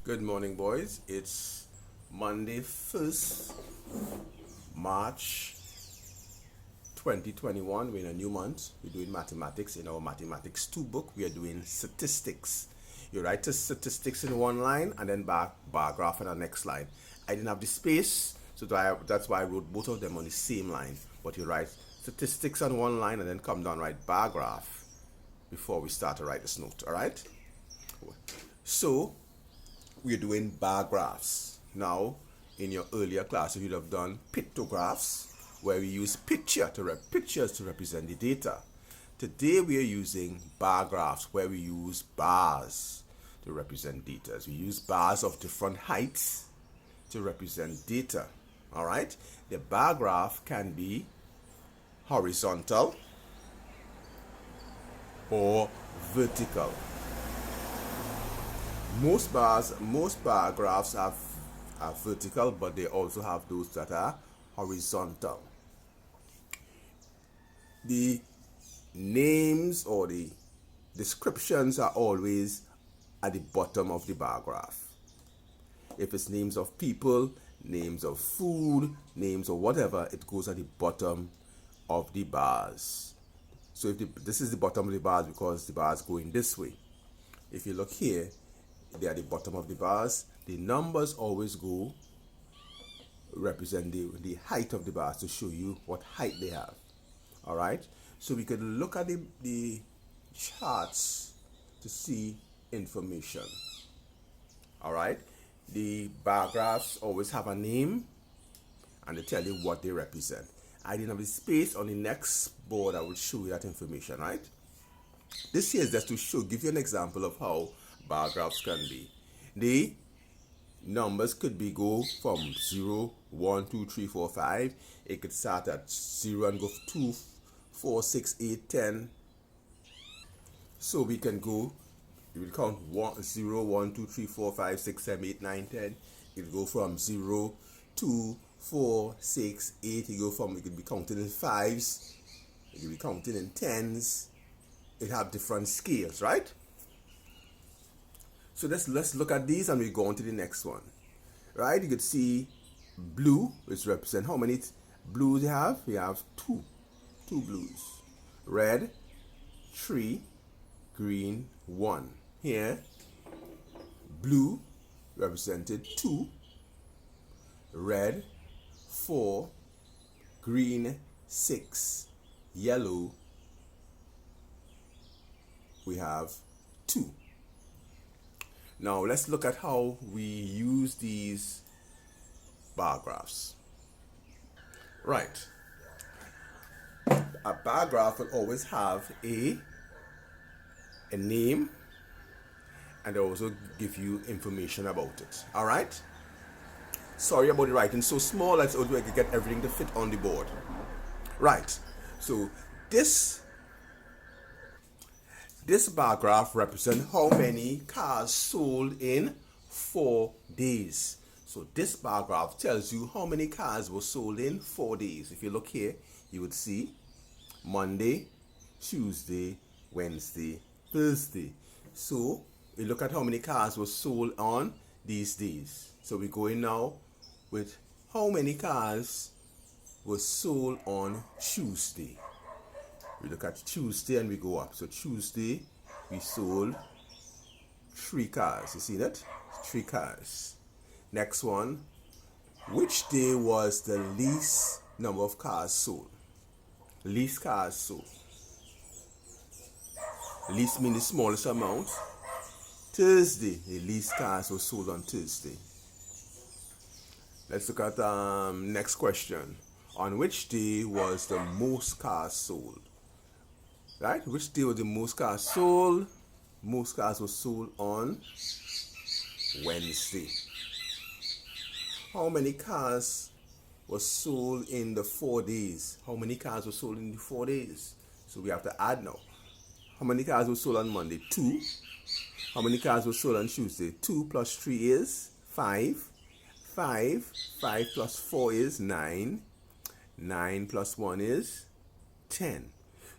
Good morning, boys. It's Monday, 1st March 2021. We're in a new month. We're doing mathematics. In our Mathematics 2 book, we are doing statistics. You write the statistics in one line and then bar graph in the next line. I didn't have the space, so that's why I wrote both of them on the same line. But you write statistics on one line and then come down, write bar graph before we start to write this note. All right? So, we're doing bar graphs. Now, in your earlier classes, you'd have done pictographs, where we use pictures to represent the data. Today, we are using bar graphs, where we use bars to represent data. We use bars of different heights to represent data. All right? The bar graph can be horizontal or vertical. Most bar graphs are vertical, but they also have those that are horizontal. The names or the descriptions are always at the bottom of the bar graph. If it's names of people, names of food, names of whatever, it goes at the bottom of the bars. So if this is the bottom of the bars because the bars going this way. If you look here, they are the bottom of the bars. The numbers always go represent the height of the bars to show you what height they have. All right, so we could look at the charts to see information. All right, the bar graphs always have a name and they tell you what they represent. I didn't have the space. On the next board I will show you that information. Right, this here is just to give you an example of how bar graphs can be. The numbers could go from 0, 1, 2, 3, 4, 5. It could start at 0 and go 2, 4, 6, 8, 10. So we can go, we will count 0, 1, 2, 3, 4, 5, 6, 7, 8, 9, 10. It will go from 0, 2, 4, 6, 8. We could be counting in 5s. It could be counting in 10s. It have different scales, right? So let's look at these and we go on to the next one. Right, you could see blue, which represent how many blues you have. We have two blues. Red, 3, green, 1. Here, blue represented 2, red, 4, green, 6, yellow, we have 2. Now let's look at how we use these bar graphs. Right. A bar graph will always have a name and they also give you information about it. All right. Sorry about the writing so small that I could get everything to fit on the board. Right. So this bar graph represents how many cars sold in 4 days. So this bar graph tells you how many cars were sold in 4 days. If you look here, you would see Monday, Tuesday, Wednesday, Thursday. So we look at how many cars were sold on these days. So we go in now with how many cars were sold on Tuesday. We look at Tuesday and we go up. So Tuesday, we sold 3 cars. You see that? 3 cars. Next one, which day was the least number of cars sold? Least cars sold. Least means the smallest amount. Thursday, the least cars were sold on Thursday. Let's look at next question. On which day was the most cars sold? Right? Which day was the most cars sold? Most cars were sold on Wednesday. How many cars were sold in the 4 days? How many cars were sold in the 4 days? So we have to add now. How many cars were sold on Monday? 2. How many cars were sold on Tuesday? 2 plus 3 is 5. 5 plus 4 is 9. 9 plus 1 is 10.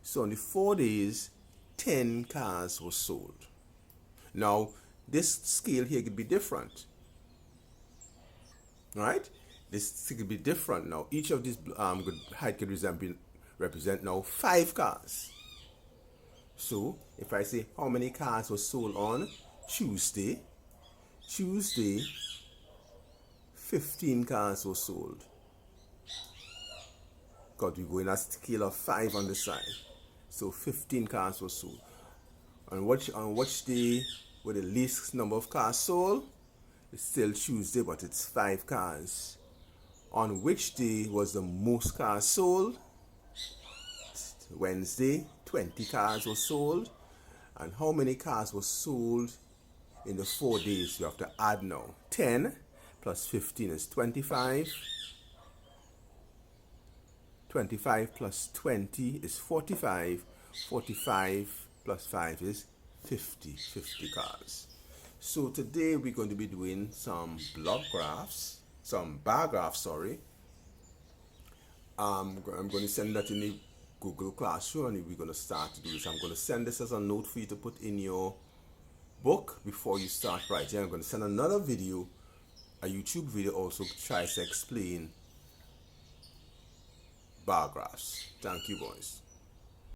So on the 4 days, 10 cars were sold. Now, this scale here could be different. Right? This could be different now. Each of these height could represent now 5 cars. So if I say how many cars were sold on Tuesday, 15 cars were sold. Because we go in a scale of 5 on the side. So 15 cars were sold. On which day were the least number of cars sold? It's still Tuesday, but it's 5 cars. On which day was the most cars sold? Wednesday, 20 cars were sold. And how many cars were sold in the 4 days? You have to add now. 10 plus 15 is 25. 25 plus 20 is 45. 45 plus 5 is 50 cars. So today we're going to be doing some bar graphs, sorry. I'm going to send that in the Google Classroom, and we're going to start to do this. I'm going to send this as a note for you to put in your book before you start writing. I'm going to send another video, a YouTube video also, tries to explain bar graphs. Thank you, boys.